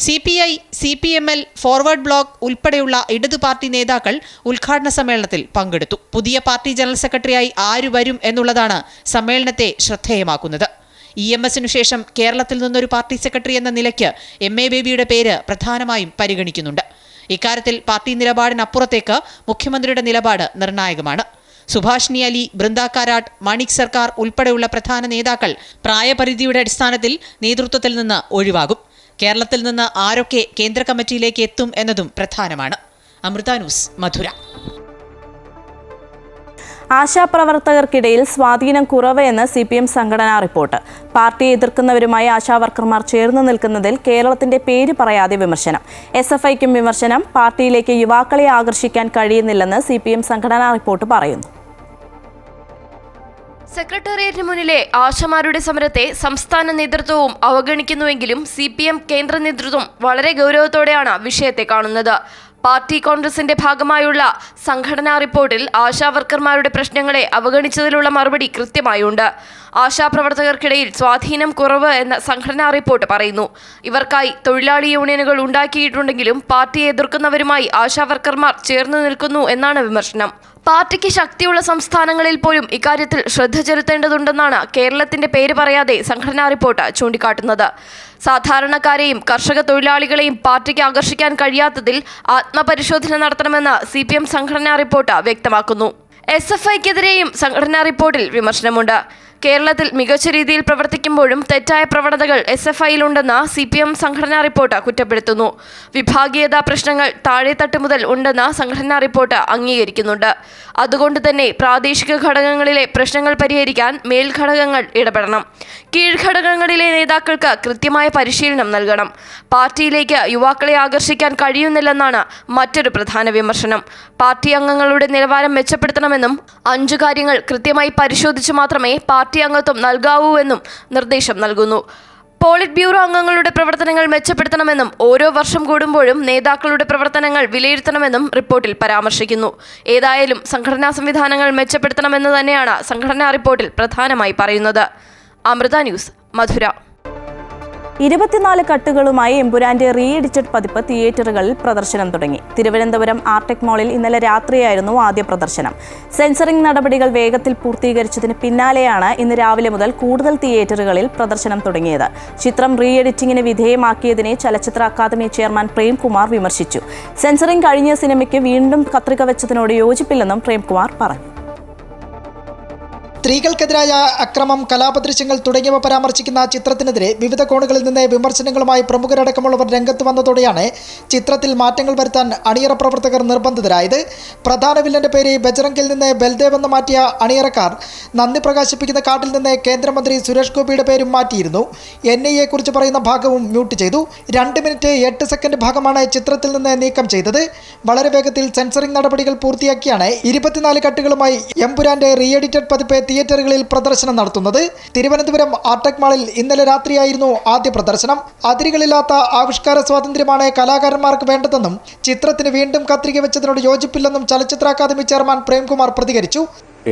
CPI, CPML, forward block ഉൾപ്പെടെയുള്ള ഇടതു പാർട്ടി നേതാക്കൾ ഉദ്ഘാടന സമ്മേളനത്തിൽ പങ്കെടുത്തു. പുതിയ പാർട്ടി ജനറൽ സെക്രട്ടറിയായി ആര് വരും എന്നുള്ളതാണ് സമ്മേളനത്തെ ശ്രദ്ധേയമാക്കുന്നത്. EMSനു ശേഷം കേരളത്തിൽ നിന്നൊരു പാർട്ടി സെക്രട്ടറി എന്ന നിലയ്ക്ക് MA ബേബിയുടെ പേര് പ്രധാനമായും പരിഗണിക്കുന്നുണ്ട്. ഇക്കാര്യത്തിൽ പാർട്ടി നിലപാടിനപ്പുറത്തേക്ക് മുഖ്യമന്ത്രിയുടെ നിലപാട് നിർണായകമാണ്. സുഭാഷിണി അലി, ബൃന്ദ കാരാട്ട്, മാണിക് സർക്കാർ ഉൾപ്പെടെയുള്ള പ്രധാന നേതാക്കൾ പ്രായപരിധിയുടെ അടിസ്ഥാനത്തിൽ നേതൃത്വത്തിൽ നിന്ന് ഒഴിവാകും. കേരളത്തിൽ നിന്ന് ആരൊക്കെ കേന്ദ്ര കമ്മിറ്റിയിലേക്ക് എത്തും എന്നതും പ്രധാനമാണ്. അമൃത ന്യൂസ്, മധുര. ആശാപ്രവർത്തകർക്കിടയിൽ സ്വാധീനം കുറവ് എന്ന് CPM സംഘടനാ റിപ്പോർട്ട്. പാർട്ടിയെ എതിർക്കുന്നവരുമായി ആശാവർക്കർമാർ ചേർന്ന് നിൽക്കുന്നതിൽ കേരളത്തിന്റെ പേര് പറയാതെ വിമർശനം. SFIക്കും വിമർശനം. പാർട്ടിയിലേക്ക് യുവാക്കളെ ആകർഷിക്കാൻ കഴിയുന്നില്ലെന്ന് CPM സംഘടനാ റിപ്പോർട്ട് പറയുന്നു. സെക്രട്ടേറിയറ്റിന് മുന്നിലെ ആശമാരുടെ സമരത്തെ സംസ്ഥാന നേതൃത്വവും അവഗണിക്കുന്നുവെങ്കിലും CPM കേന്ദ്ര നേതൃത്വം വളരെ ഗൗരവത്തോടെയാണ് വിഷയത്തെ കാണുന്നത്. പാർട്ടി കോൺഗ്രസിന്റെ ഭാഗമായുള്ള സംഘടനാ റിപ്പോർട്ടിൽ ആശാവർക്കർമാരുടെ പ്രശ്നങ്ങളെ അവഗണിച്ചതിലുള്ള മറുപടി കൃത്യമായുണ്ട്. ആശാപ്രവർത്തകർക്കിടയിൽ സ്വാധീനം കുറവ് എന്ന സംഘടനാ റിപ്പോർട്ട് പറയുന്നു. ഇവർക്കായി തൊഴിലാളി യൂണിയനുകൾ ഉണ്ടാക്കിയിട്ടുണ്ടെങ്കിലും പാർട്ടിയെ എതിർക്കുന്നവരുമായി ആശാവർക്കർമാർ ചേർന്ന് നിൽക്കുന്നു എന്നാണ് വിമർശനം. പാർട്ടിക്ക് ശക്തിയുള്ള സംസ്ഥാനങ്ങളിൽ പോലും ഇക്കാര്യത്തിൽ ശ്രദ്ധ ചെലുത്തേണ്ടതുണ്ടെന്നാണ് കേരളത്തിന്റെ പേര് പറയാതെ സംഘടനാ റിപ്പോർട്ട് ചൂണ്ടിക്കാട്ടുന്നത്. സാധാരണക്കാരെയും കർഷക തൊഴിലാളികളെയും പാർട്ടിക്ക് ആകർഷിക്കാൻ കഴിയാത്തതിൽ ആത്മപരിശോധന നടത്തണമെന്ന് CPM സംഘടനാ റിപ്പോർട്ട് വ്യക്തമാക്കുന്നു. SFIക്കെതിരെയും സംഘടനാ റിപ്പോർട്ടിൽ വിമർശനമുണ്ട്. കേരളത്തിൽ മികച്ച രീതിയിൽ പ്രവർത്തിക്കുമ്പോഴും തെറ്റായ പ്രവണതകൾ SFIയിലുണ്ടെന്ന് CPM സംഘടനാ റിപ്പോർട്ട് കുറ്റപ്പെടുത്തുന്നു. വിഭാഗീയതാ പ്രശ്നങ്ങൾ താഴെത്തട്ട് മുതൽ ഉണ്ടെന്ന് സംഘടനാ റിപ്പോർട്ട് അംഗീകരിക്കുന്നുണ്ട്. അതുകൊണ്ട് തന്നെ പ്രാദേശിക ഘടകങ്ങളിലെ പ്രശ്നങ്ങൾ പരിഹരിക്കാൻ മേൽഘടകങ്ങൾ ഇടപെടണം. കീഴ്ഘടകങ്ങളിലെ നേതാക്കൾക്ക് കൃത്യമായ പരിശീലനം നൽകണം. പാർട്ടിയിലേക്ക് യുവാക്കളെ ആകർഷിക്കാൻ കഴിയുന്നില്ലെന്നാണ് മറ്റൊരു പ്രധാന വിമർശനം. പാർട്ടി അംഗങ്ങളുടെ നിലവാരം മെച്ചപ്പെടുത്തണമെന്നും 5 കാര്യങ്ങൾ കൃത്യമായി പരിശോധിച്ച് മാത്രമേ പാർട്ടി അംഗത്വം നൽകാവൂ എന്നും നിർദ്ദേശം നൽകുന്നു. പോളിറ്റ് ബ്യൂറോ അംഗങ്ങളുടെ പ്രവർത്തനങ്ങൾ മെച്ചപ്പെടുത്തണമെന്നും ഓരോ വർഷം കൂടുമ്പോഴും നേതാക്കളുടെ പ്രവർത്തനങ്ങൾ വിലയിരുത്തണമെന്നും റിപ്പോർട്ടിൽ പരാമർശിക്കുന്നു. ഏതായാലും സംഘടനാ സംവിധാനങ്ങൾ മെച്ചപ്പെടുത്തണമെന്ന് തന്നെയാണ് സംഘടനാ റിപ്പോർട്ടിൽ പ്രധാനമായി പറയുന്നത്. അമൃത ന്യൂസ്, മധുര. 24 കട്ടുകളുമായി എമ്പുരാന്റെ റീ എഡിറ്റഡ് പതിപ്പ് തിയേറ്ററുകളിൽ പ്രദർശനം തുടങ്ങി. തിരുവനന്തപുരം ആർടെക് മാളിൽ ഇന്നലെ രാത്രിയായിരുന്നു ആദ്യ പ്രദർശനം. സെൻസറിംഗ് നടപടികൾ വേഗത്തിൽ പൂർത്തീകരിച്ചതിന് പിന്നാലെയാണ് ഇന്ന് രാവിലെ മുതൽ കൂടുതൽ തിയേറ്ററുകളിൽ പ്രദർശനം തുടങ്ങിയത്. ചിത്രം റീ എഡിറ്റിംഗിന് വിധേയമാക്കിയതിനെ ചലച്ചിത്ര അക്കാദമി ചെയർമാൻ പ്രേംകുമാർ വിമർശിച്ചു. സെൻസറിംഗ് കഴിഞ്ഞ സിനിമയ്ക്ക് വീണ്ടും കത്രിക വെച്ചതിനോട് യോജിപ്പില്ലെന്നും പ്രേംകുമാർ പറഞ്ഞു. സ്ത്രീകൾക്കെതിരായ അക്രമം, കലാപദൃശ്യങ്ങൾ തുടങ്ങിയവ പരാമർശിക്കുന്ന ചിത്രത്തിനെതിരെ വിവിധ കോണുകളിൽ നിന്ന് വിമർശനങ്ങളുമായി പ്രമുഖരടക്കമുള്ളവർ രംഗത്ത് വന്നതോടെയാണ് ചിത്രത്തിൽ മാറ്റങ്ങൾ വരുത്താൻ അണിയറ പ്രവർത്തകർ നിർബന്ധിതരായത്. പ്രധാന വില്ലന്റെ പേര് ബജറംഗിൽ നിന്ന് ബൽദേവ് എന്ന് മാറ്റിയ അണിയറക്കാർ നന്ദി പ്രകാശിപ്പിക്കുന്ന കാർഡിൽ നിന്ന് കേന്ദ്രമന്ത്രി സുരേഷ് ഗോപിയുടെ പേരും മാറ്റിയിരുന്നു. NIA കുറിച്ച് പറയുന്ന ഭാഗവും മ്യൂട്ട് ചെയ്തു. 2 മിനിറ്റ് 8 സെക്കൻഡ് ഭാഗമാണ് ചിത്രത്തിൽ നിന്ന് നീക്കം ചെയ്തത്. വളരെ വേഗത്തിൽ സെൻസറിംഗ് നടപടികൾ പൂർത്തിയാക്കിയാണ് 24 കട്ടുകളുമായി എമ്പുരാന്റെ റീ എഡിറ്റഡ് പതിപ്പ് തിയേറ്ററുകളിൽ പ്രദർശനം നടത്തുന്നത്. തിരുവനന്തപുരം ആർടെക് മാളിൽ ഇന്നലെ രാത്രിയായിരുന്നു ആദ്യ പ്രദർശനം. അതിരുകളില്ലാത്ത ആവിഷ്കാര സ്വാതന്ത്ര്യമാണ് കലാകാരന്മാർക്ക് വേണ്ടതെന്നും ചിത്രത്തിന് വീണ്ടും കത്രിക വെച്ചതിനോട് യോജിപ്പില്ലെന്നും ചലച്ചിത്ര അക്കാദമി ചെയർമാൻ പ്രേംകുമാർ പ്രതികരിച്ചു.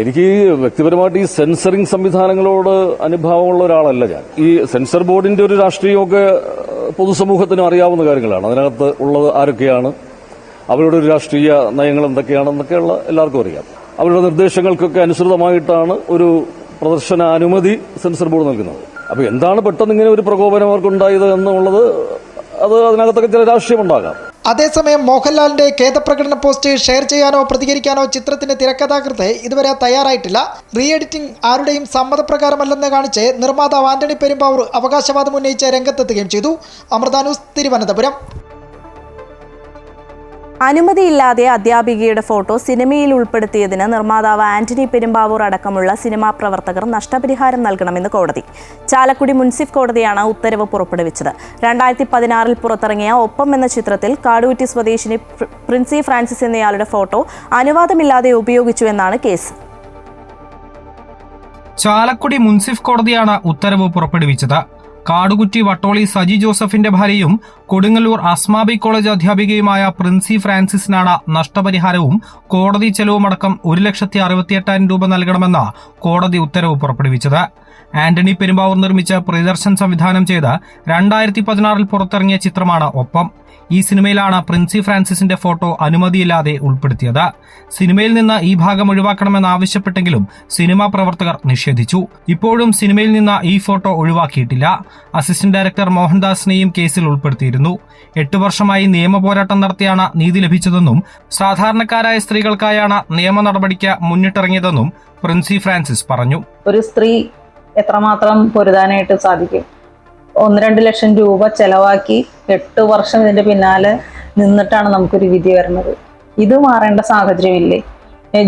എനിക്ക് വ്യക്തിപരമായിട്ട് ഈ സെൻസറിംഗ് സംവിധാനങ്ങളോട് അനുഭാവമുള്ള ഒരാളല്ല ഞാൻ. ഈ സെൻസർ ബോർഡിന്റെ ഒരു രാഷ്ട്രീയമൊക്കെ പൊതുസമൂഹത്തിനും അറിയാവുന്ന കാര്യങ്ങളാണ്. അതിനകത്ത് ഉള്ളത് ആരൊക്കെയാണ്, അവരുടെ ഒരു രാഷ്ട്രീയ നയങ്ങൾ എന്തൊക്കെയാണെന്നൊക്കെയുള്ള എല്ലാവർക്കും അറിയാം. അവരുടെ നിർദ്ദേശങ്ങൾക്കൊക്കെ അനുസൃതമായിട്ടാണ് ഒരു പ്രദർശന അനുമതി സെൻസർ ബോർഡ് നൽകുന്നത്. അപ്പോൾ എന്താണ് പെട്ടെന്ന് ഇങ്ങനെ ഒരു പ്രകോപനം അവർക്കുണ്ടായത് എന്നുള്ളത് അത് അതിനകത്തൊക്കെ ചില രാഷ്ട്രീയമുണ്ടാകാം. അതേസമയം മോഹൻലാലിന്റെ ഖേദപ്രകടന പോസ്റ്റ് ഷെയർ ചെയ്യാനോ പ്രതികരിക്കാനോ ചിത്രത്തിന്റെ തിരക്കഥാകൃത്ത് ഇതുവരെ തയ്യാറായിട്ടില്ല. റീ എഡിറ്റിംഗ് ആരുടെയും സമ്മതപ്രകാരമല്ലെന്ന് കാണിച്ച് നിർമ്മാതാവ് ആന്റണി പെരുമ്പാവൂർ അവകാശവാദം ഉന്നയിച്ച് രംഗത്തെത്തുകയും ചെയ്തു. അമൃത ന്യൂസ്, തിരുവനന്തപുരം. അനുമതിയില്ലാതെ അധ്യാപികയുടെ ഫോട്ടോ സിനിമയിൽ ഉൾപ്പെടുത്തിയതിന് നിർമ്മാതാവ് ആന്റണി പെരുമ്പാവൂർ അടക്കമുള്ള സിനിമാ പ്രവർത്തകർ നഷ്ടപരിഹാരം നൽകണമെന്ന് കോടതി. ചാലക്കുടി മുൻസിഫ് കോടതിയാണ് ഉത്തരവ് പുറപ്പെടുവിച്ചത്. 2016 പുറത്തിറങ്ങിയ ഒപ്പം എന്ന ചിത്രത്തിൽ കാടുകുറ്റി സ്വദേശിനി പ്രിൻസി ഫ്രാൻസിസ് എന്നയാളുടെ ഫോട്ടോ അനുവാദമില്ലാതെ ഉപയോഗിച്ചുവെന്നാണ് കേസ്. ചാലക്കുടി മുൻസിഫ് കോടതിയാണ് ഉത്തരവ് പുറപ്പെടുവിച്ചത്. കാടുകുറ്റി വട്ടോളി സജി ജോസഫിന്റെ ഭാര്യയും കൊടുങ്ങല്ലൂർ അസ്മാബി കോളേജ് അധ്യാപികയുമായ പ്രിൻസി ഫ്രാൻസിസിനാണ് നഷ്ടപരിഹാരവും കോടതി ചെലവുമടക്കം 1,68,000 രൂപ നൽകണമെന്ന് കോടതി ഉത്തരവ് പുറപ്പെടുവിച്ചത്. ആന്റണി പെരുമ്പാവൂർ നിർമ്മിച്ച് പ്രിയദർശൻ സംവിധാനം ചെയ്ത് 2016 പുറത്തിറങ്ങിയ ചിത്രമാണ് ഒപ്പം. ഈ സിനിമയിലാണ് പ്രിൻസി ഫ്രാൻസിസിന്റെ ഫോട്ടോ അനുമതിയില്ലാതെ ഉൾപ്പെടുത്തിയത്. സിനിമയിൽ നിന്ന് ഈ ഭാഗം ഒഴിവാക്കണമെന്നാവശ്യപ്പെട്ടെങ്കിലും സിനിമാ പ്രവർത്തകർ നിഷേധിച്ചു. ഇപ്പോഴും സിനിമയിൽ നിന്ന് ഈ ഫോട്ടോ ഒഴിവാക്കിയിട്ടില്ല. അസിസ്റ്റന്റ് ഡയറക്ടർ മോഹൻദാസിനെയും കേസിൽ ഉൾപ്പെടുത്തിയിരുന്നു. 8 വർഷമായി നിയമ പോരാട്ടം നടത്തിയാണ് നീതി ലഭിച്ചതെന്നും സാധാരണക്കാരായ സ്ത്രീകൾക്കായാണ് നിയമ നടപടിക്ക് മുന്നിട്ടിറങ്ങിയതെന്നും പ്രിൻസി ഫ്രാൻസിസ് പറഞ്ഞു. ഒരു സ്ത്രീ എത്രമാത്രം പൊരുതാനായിട്ട് സാധിക്കും? 1-2 ലക്ഷം രൂപ ചെലവാക്കി 8 വർഷം ഇതിന്റെ പിന്നാലെ നിന്നിട്ടാണ് നമുക്കൊരു വിധി വരുന്നത്. ഇത് മാറേണ്ട സാഹചര്യമില്ലേ?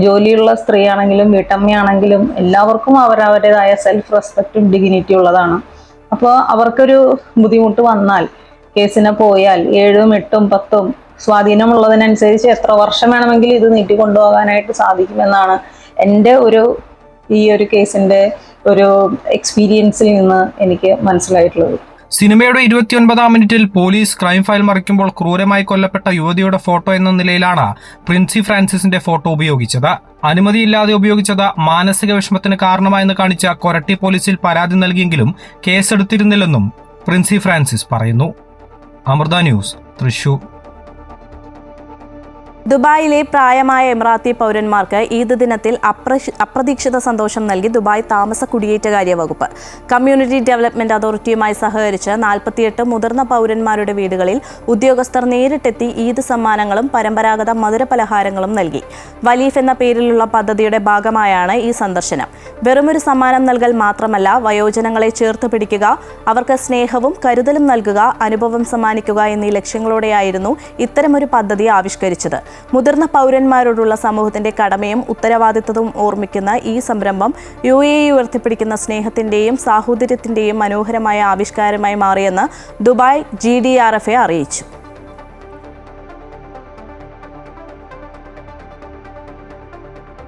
ജോലിയുള്ള സ്ത്രീയാണെങ്കിലും വീട്ടമ്മയാണെങ്കിലും എല്ലാവർക്കും അവരവരുടേതായ സെൽഫ് റെസ്പെക്റ്റും ഡിഗ്നിറ്റി ഉള്ളതാണ്. അപ്പോൾ അവർക്കൊരു ബുദ്ധിമുട്ട് വന്നാൽ കേസിന് പോയാൽ 7, 8, 10 സ്വാധീനമുള്ളതിനനുസരിച്ച് എത്ര വർഷം വേണമെങ്കിലും ഇത് നീട്ടിക്കൊണ്ടുപോകാനായിട്ട് സാധിക്കുമെന്നാണ് എൻ്റെ ഈ ഒരു കേസിന്റെ ഒരു എക്സ്പീരിയൻസിൽ നിന്ന് എനിക്ക് മനസ്സിലായിട്ടുള്ളത്. സിനിമയുടെ 29-ാം മിനിറ്റിൽ പോലീസ് ക്രൈം ഫയൽ മറിക്കുമ്പോൾ ക്രൂരമായി കൊല്ലപ്പെട്ട യുവതിയുടെ ഫോട്ടോ എന്ന നിലയിലാണ് പ്രിൻസി ഫ്രാൻസിസിന്റെ ഫോട്ടോ ഉപയോഗിച്ചത്. അനുമതിയില്ലാതെ ഉപയോഗിച്ചത് മാനസിക വിഷമത്തിന് കാരണമായെന്ന് കാണിച്ച കൊരട്ടി പോലീസിൽ പരാതി നൽകിയെങ്കിലും കേസെടുത്തിരുന്നില്ലെന്നും പ്രിൻസി ഫ്രാൻസിസ് പറയുന്നു. അമൃത ന്യൂസ്, തൃശൂർ. ദുബായിലെ പ്രായമായ എമിറാത്തി പൗരന്മാർക്ക് ഈദ് ദിനത്തിൽ അപ്രതീക്ഷിത സന്തോഷം നൽകി ദുബായ് താമസ കുടിയേറ്റകാര്യ വകുപ്പ്. കമ്മ്യൂണിറ്റി ഡെവലപ്മെന്റ് അതോറിറ്റിയുമായി സഹകരിച്ച് 48 മുതിർന്ന പൗരന്മാരുടെ വീടുകളിൽ ഉദ്യോഗസ്ഥർ നേരിട്ടെത്തി ഈദ് സമ്മാനങ്ങളും പരമ്പരാഗത മധുരപലഹാരങ്ങളും നൽകി. വലീഫ് എന്ന പേരിലുള്ള പദ്ധതിയുടെ ഭാഗമായാണ് ഈ സന്ദർശനം. വെറുമൊരു സമ്മാനം നൽകൽ മാത്രമല്ല, വയോജനങ്ങളെ ചേർത്ത് പിടിക്കുക, അവർക്ക് സ്നേഹവും കരുതലും നൽകുക, അനുഭവം സമ്മാനിക്കുക എന്നീ ലക്ഷ്യങ്ങളോടെയായിരുന്നു ഇത്തരമൊരു പദ്ധതി ആവിഷ്കരിച്ചത്. മുതിർന്ന പൗരന്മാരോടുള്ള സമൂഹത്തിന്റെ കടമയും ഉത്തരവാദിത്തവും ഓർമ്മിക്കുന്ന ഈ സംരംഭം UAE ഉയർത്തിപ്പിടിക്കുന്ന സ്നേഹത്തിന്റെയും സാഹോദര്യത്തിന്റെയും മനോഹരമായ ആവിഷ്കാരമായി മാറിയെന്ന് ദുബായ് GDRFA അറിയിച്ചു.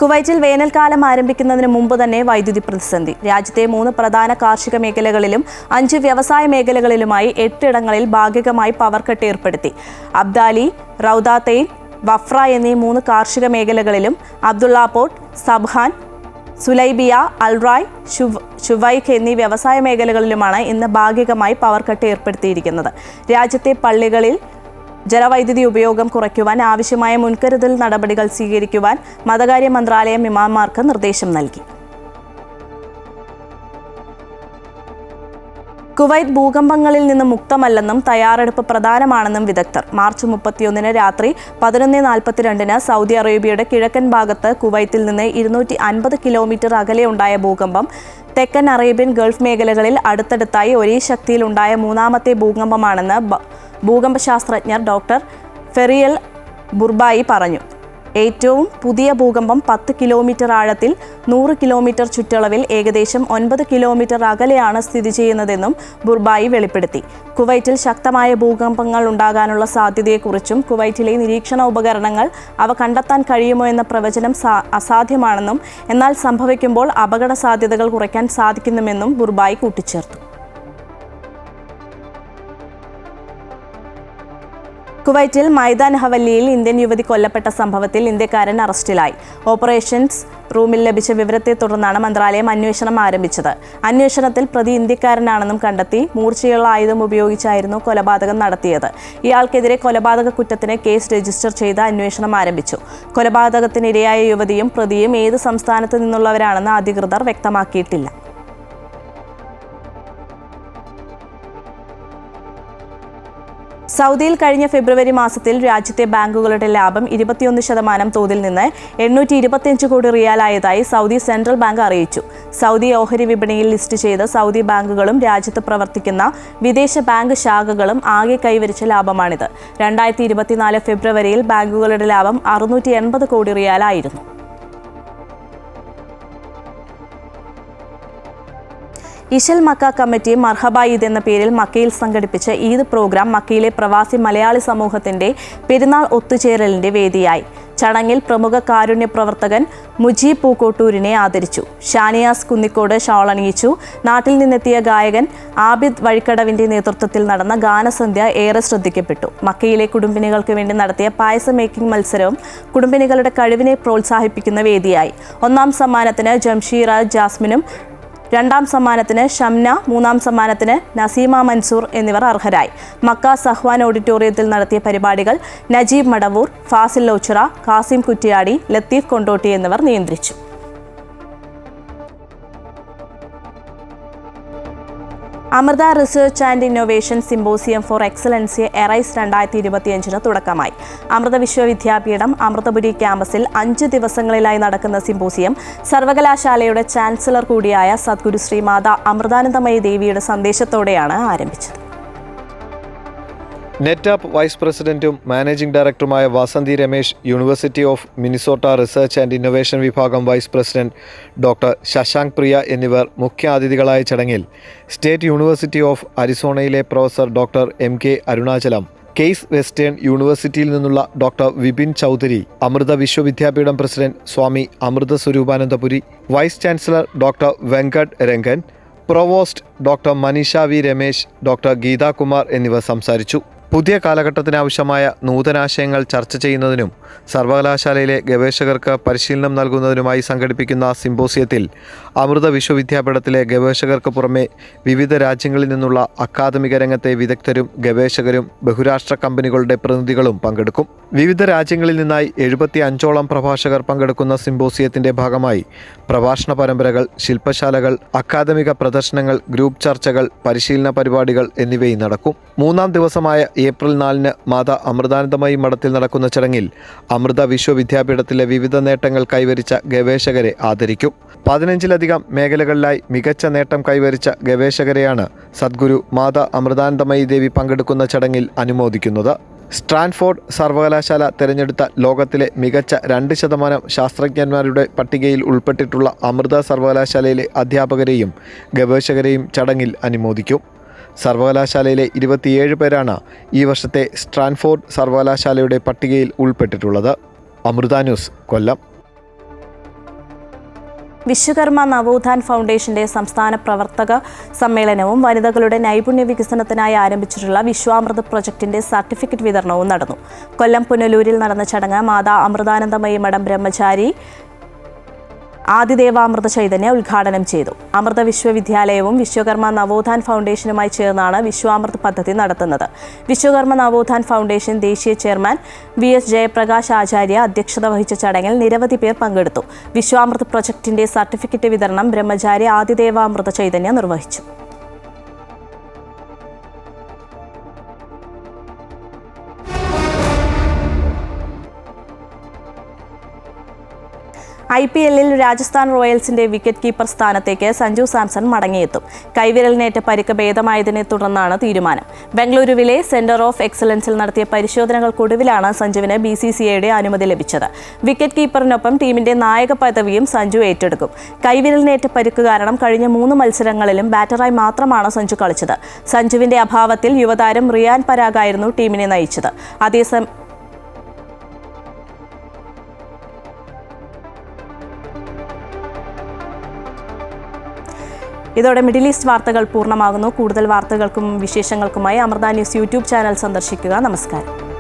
കുവൈറ്റിൽ വേനൽക്കാലം ആരംഭിക്കുന്നതിന് മുമ്പ് തന്നെ വൈദ്യുതി പ്രതിസന്ധി. രാജ്യത്തെ 3 പ്രധാന കാർഷിക മേഖലകളിലും 5 വ്യവസായ മേഖലകളിലുമായി 8 ഇടങ്ങളിൽ ഭാഗികമായി പവർ കട്ട് ഏർപ്പെടുത്തി. അബ്ദാലി, റൗദാത്തൈൻ, വഫ്ര എന്നീ 3 കാർഷിക മേഖലകളിലും അബ്ദുള്ളാപോർട്ട്, സബ്ഹാൻ, സുലൈബിയ, അൽറായ്, ഷുവൈഖ് എന്നീ വ്യവസായ മേഖലകളിലുമാണ് ഇന്ന് ഭാഗികമായി പവർ കട്ട് ഏർപ്പെടുത്തിയിരിക്കുന്നത്. രാജ്യത്തെ പള്ളികളിൽ ജലവൈദ്യുതി ഉപയോഗം കുറയ്ക്കുവാൻ ആവശ്യമായ മുൻകരുതൽ നടപടികൾ സ്വീകരിക്കുവാൻ മതകാര്യ മന്ത്രാലയം ഇമാംമാർക്ക് നിർദ്ദേശം നൽകി. കുവൈറ്റ് ഭൂകമ്പങ്ങളിൽ നിന്ന് മുക്തമല്ലെന്നും തയ്യാറെടുപ്പ് പ്രധാനമാണെന്നും വിദഗ്ധർ. മാർച്ച് 31 രാത്രി 11:42 സൗദി അറേബ്യയുടെ കിഴക്കൻ ഭാഗത്ത് കുവൈത്തിൽ നിന്ന് 250 കിലോമീറ്റർ അകലെ ഉണ്ടായ ഭൂകമ്പം തെക്കൻ അറേബ്യൻ ഗൾഫ് മേഖലകളിൽ അടുത്തടുത്തായി ഒരേ ശക്തിയിൽ ഉണ്ടായ 3ാമത്തെ ഭൂകമ്പമാണെന്ന് ഭൂകമ്പ ശാസ്ത്രജ്ഞർ ഡോക്ടർ ഫെറിയൽ ബുർബായി പറഞ്ഞു. ഏറ്റവും പുതിയ ഭൂകമ്പം 10 കിലോമീറ്റർ ആഴത്തിൽ 100 കിലോമീറ്റർ ചുറ്റളവിൽ ഏകദേശം 9 കിലോമീറ്റർ അകലെയാണ് സ്ഥിതി ചെയ്യുന്നതെന്നും ബുർബായി വെളിപ്പെടുത്തി. കുവൈറ്റിൽ ശക്തമായ ഭൂകമ്പങ്ങൾ ഉണ്ടാകാനുള്ള സാധ്യതയെക്കുറിച്ചും കുവൈറ്റിലെ നിരീക്ഷണ ഉപകരണങ്ങൾ അവ കണ്ടെത്താൻ കഴിയുമോ എന്ന പ്രവചനം അസാധ്യമാണെന്നും എന്നാൽ സംഭവിക്കുമ്പോൾ അപകട സാധ്യതകൾ കുറയ്ക്കാൻ സാധിക്കുന്നുമെന്നും ബുർബായി കൂട്ടിച്ചേർത്തു. കുവൈറ്റിൽ മൈതാൻ ഹവല്ലിയിൽ ഇന്ത്യൻ യുവതി കൊല്ലപ്പെട്ട സംഭവത്തിൽ ഇന്ത്യക്കാരൻ അറസ്റ്റിലായി. ഓപ്പറേഷൻസ് റൂമിൽ ലഭിച്ച വിവരത്തെ തുടർന്നാണ് മന്ത്രാലയം അന്വേഷണം ആരംഭിച്ചത്. അന്വേഷണത്തിൽ പ്രതി ഇന്ത്യക്കാരനാണെന്നും കണ്ടെത്തി. മൂർച്ചയുള്ള ആയുധം ഉപയോഗിച്ചായിരുന്നു കൊലപാതകം നടത്തിയത്. ഇയാൾക്കെതിരെ കൊലപാതക കുറ്റത്തിന് കേസ് രജിസ്റ്റർ ചെയ്ത് അന്വേഷണം ആരംഭിച്ചു. കൊലപാതകത്തിനിരയായ യുവതിയും പ്രതിയും ഏത് സംസ്ഥാനത്ത് നിന്നുള്ളവരാണെന്ന് അധികൃതർ വ്യക്തമാക്കിയിട്ടില്ല. സൗദിയിൽ കഴിഞ്ഞ ഫെബ്രുവരി മാസത്തിൽ രാജ്യത്തെ ബാങ്കുകളുടെ ലാഭം 21% തോതിൽ നിന്ന് 825 കോടി റിയാലായതായി സൗദി സെൻട്രൽ ബാങ്ക് അറിയിച്ചു. സൗദി ഓഹരി വിപണിയിൽ ലിസ്റ്റ് ചെയ്ത സൗദി ബാങ്കുകളും രാജ്യത്ത് പ്രവർത്തിക്കുന്ന വിദേശ ബാങ്ക് ശാഖകളും ആകെ കൈവരിച്ച ലാഭമാണിത്. 2024 ഫെബ്രുവരിയിൽ ബാങ്കുകളുടെ ലാഭം 680 കോടി റിയാലായിരുന്നു. ഇശൽ മക്ക കമ്മിറ്റി മർഹബ ഈദ് എന്ന പേരിൽ മക്കയിൽ സംഘടിപ്പിച്ച ഈദ് പ്രോഗ്രാം മക്കയിലെ പ്രവാസി മലയാളി സമൂഹത്തിന്റെ പെരുന്നാൾ ഒത്തുചേരലിന്റെ വേദിയായി. ചടങ്ങിൽ പ്രമുഖ കാരുണ്യ പ്രവർത്തകൻ മുജീബ് പൂക്കോട്ടൂരിനെ ആദരിച്ചു. ഷാനിയാസ് കുന്നിക്കോട് ഷാൾ അണിയിച്ചു. നാട്ടിൽ നിന്നെത്തിയ ഗായകൻ ആബിദ് വഴിക്കടവിന്റെ നേതൃത്വത്തിൽ നടന്ന ഗാനസന്ധ്യ ഏറെ ശ്രദ്ധിക്കപ്പെട്ടു. മക്കയിലെ കുടുംബിനികൾക്ക് വേണ്ടി നടത്തിയ പായസ മേക്കിംഗ് മത്സരവും കുടുംബിനികളുടെ കഴിവിനെ പ്രോത്സാഹിപ്പിക്കുന്ന വേദിയായി. 1ാം സമ്മാനത്തിന് ജംഷീറ ജാസ്മിനും 2ാം സമ്മാനത്തിന് ഷംന, 3ാം സമ്മാനത്തിന് നസീമ മൻസൂർ എന്നിവർ അർഹരായി. മക്ക സഹ്വാൻ ഓഡിറ്റോറിയത്തിൽ നടത്തിയ പരിപാടികൾ നജീബ് മടവൂർ, ഫാസിൽ ലോച്ചിറ, കാസിം കുറ്റിയാടി, ലത്തീഫ് കൊണ്ടോട്ടി എന്നിവർ നിയന്ത്രിച്ചു. Amrita research and innovation symposium for excellency arise 2025 തുടക്കമായി. അമൃത വിശ്വവിദ്യാപീഠം അമൃതപുരി ക്യാമ്പസിൽ 5 ദിവസങ്ങളിലായി നടക്കുന്ന സിംബോസിയം സർവകലാശാലയുടെ ചാൻസലർ കൂടിയായ സദ്ഗുരു ശ്രീ മാതാ അമൃതാനന്ദമയി ദേവിയുടെ സന്ദേശത്തോടെയാണ് ആരംഭിച്ചത്. നെറ്റാപ്പ് വൈസ് പ്രസിഡന്റും മാനേജിംഗ് ഡയറക്ടറുമായ Vasanthi Ramesh, university of Minnesota research and innovation വിഭാഗം vice president doctor Shashank Priya എന്നിവർ മുഖ്യാതിഥികളായ ചടങ്ങിൽ സ്റ്റേറ്റ് യൂണിവേഴ്സിറ്റി ഓഫ് അരിസോണയിലെ professor doctor MK Arunachalam, Case Western യൂണിവേഴ്സിറ്റിയിൽ നിന്നുള്ള doctor Vipin Chaudhary, Amrita Vishwa Vidyapeetham president Swami Amrita Swarupanandapuri, vice chancellor doctor Venkat Rangan, provost doctor Maneesha V Ramesh, doctor Geetha Kumar എന്നിവർ സംസാരിച്ചു. പുതിയ കാലഘട്ടത്തിനാവശ്യമായ നൂതനാശയങ്ങൾ ചർച്ച ചെയ്യുന്നതിനും സർവകലാശാലയിലെ ഗവേഷകർക്ക് പരിശീലനം നൽകുന്നതിനുമായി സംഘടിപ്പിക്കുന്ന സിംബോസിയത്തിൽ അമൃത വിശ്വവിദ്യാപീഠത്തിലെ ഗവേഷകർക്ക് പുറമെ വിവിധ രാജ്യങ്ങളിൽ നിന്നുള്ള അക്കാദമിക രംഗത്തെ വിദഗ്ധരും ഗവേഷകരും ബഹുരാഷ്ട്ര കമ്പനികളുടെ പ്രതിനിധികളും പങ്കെടുക്കും. വിവിധ രാജ്യങ്ങളിൽ നിന്നായി 75ഓളം പ്രഭാഷകർ പങ്കെടുക്കുന്ന സിംബോസിയത്തിന്റെ ഭാഗമായി പ്രഭാഷണ പരമ്പരകൾ, ശില്പശാലകൾ, അക്കാദമിക പ്രദർശനങ്ങൾ, ഗ്രൂപ്പ് ചർച്ചകൾ, പരിശീലന പരിപാടികൾ എന്നിവയും നടക്കും. 3ാം ദിവസമായ ഏപ്രിൽ 4-ന് മാതാ അമൃതാനന്ദമയി മഠത്തിൽ നടക്കുന്ന ചടങ്ങിൽ അമൃത വിശ്വവിദ്യാപീഠത്തിലെ വിവിധ നേട്ടങ്ങൾ കൈവരിച്ച ഗവേഷകരെ ആദരിക്കും. 15-ലധികം മേഖലകളിലായി മികച്ച നേട്ടം കൈവരിച്ച ഗവേഷകരെയാണ് സദ്ഗുരു മാതാ അമൃതാനന്ദമയി ദേവി പങ്കെടുക്കുന്ന ചടങ്ങിൽ അനുമോദിക്കുന്നത്. സ്റ്റാൻഫോർഡ് സർവകലാശാല തിരഞ്ഞെടുത്ത ലോകത്തിലെ മികച്ച 2% ശാസ്ത്രജ്ഞന്മാരുടെ പട്ടികയിൽ ഉൾപ്പെട്ടിട്ടുള്ള അമൃത സർവകലാശാലയിലെ അധ്യാപകരെയും ഗവേഷകരെയും ചടങ്ങിൽ അനുമോദിക്കും. സർവകലാശാലയിലെ 27 പേരാണ് ഈ വർഷത്തെ സ്റ്റാൻഫോർഡ് സർവകലാശാലയുടെ പട്ടികയിൽ ഉൾപ്പെട്ടിട്ടുള്ളത്. അമൃത ന്യൂസ്, കൊല്ലം. വിശ്വകർമ്മ നവോത്ഥാൻ ഫൗണ്ടേഷന്റെ സംസ്ഥാന പ്രവർത്തക സമ്മേളനവും വനിതകളുടെ നൈപുണ്യ വികസനത്തിനായി ആരംഭിച്ചിട്ടുള്ള വിശ്വാമൃത പ്രൊജക്ടിന്റെ സർട്ടിഫിക്കറ്റ് വിതരണവും നടന്നു. കൊല്ലം പുനലൂരിൽ നടന്ന ചടങ്ങ് മാതാ അമൃതാനന്ദമയി മഠം ബ്രഹ്മചാരി ആദിദേവാമൃത ചൈതന്യ ഉദ്ഘാടനം ചെയ്തു. അമൃത വിശ്വവിദ്യാലയവും വിശ്വകർമ്മ നവോത്ഥാൻ ഫൗണ്ടേഷനുമായി ചേർന്നാണ് വിശ്വാമൃത് പദ്ധതി നടത്തുന്നത്. വിശ്വകർമ്മ നവോത്ഥാൻ ഫൗണ്ടേഷൻ ദേശീയ ചെയർമാൻ VS ജയപ്രകാശ് ആചാര്യ അധ്യക്ഷത വഹിച്ച ചടങ്ങിൽ നിരവധി പേർ പങ്കെടുത്തു. വിശ്വാമൃത് പ്രൊജക്ടിന്റെ സർട്ടിഫിക്കറ്റ് വിതരണം ബ്രഹ്മചാരി ആദിദേവാമൃത ചൈതന്യ നിർവഹിച്ചു. IPL-ൽ രാജസ്ഥാൻ റോയൽസിന്റെ വിക്കറ്റ് കീപ്പർ സ്ഥാനത്തേക്ക് സഞ്ജു സാംസൺ മടങ്ങിയെത്തും. കൈവിരലിനേറ്റ പരിക്ക് ഭേദമായതിനെ തുടർന്നാണ് തീരുമാനം. ബംഗളൂരുവിലെ സെന്റർ ഓഫ് എക്സലൻസിൽ നടത്തിയ പരിശോധനകൾക്കൊടുവിലാണ് സഞ്ജുവിന് BCCIയുടെ അനുമതി ലഭിച്ചത്. വിക്കറ്റ് കീപ്പറിനൊപ്പം ടീമിന്റെ നായക പദവിയും സഞ്ജു ഏറ്റെടുക്കും. കൈവിരലിനേറ്റ പരിക്ക് കാരണം കഴിഞ്ഞ 3 മത്സരങ്ങളിലും ബാറ്ററായി മാത്രമാണ് സഞ്ജു കളിച്ചത്. സഞ്ജുവിന്റെ അഭാവത്തിൽ യുവതാരം റിയാൻ പരാഗായിരുന്നു ടീമിനെ നയിച്ചത്. അതേസമയം ഇതോടെ മിഡിൽ ഈസ്റ്റ് വാർത്തകൾ പൂർണ്ണമാകുന്നു. കൂടുതൽ വാർത്തകൾക്കും വിശേഷങ്ങൾക്കുമായി അമൃത ന്യൂസ് യൂട്യൂബ് ചാനൽ സന്ദർശിക്കുക. നമസ്കാരം.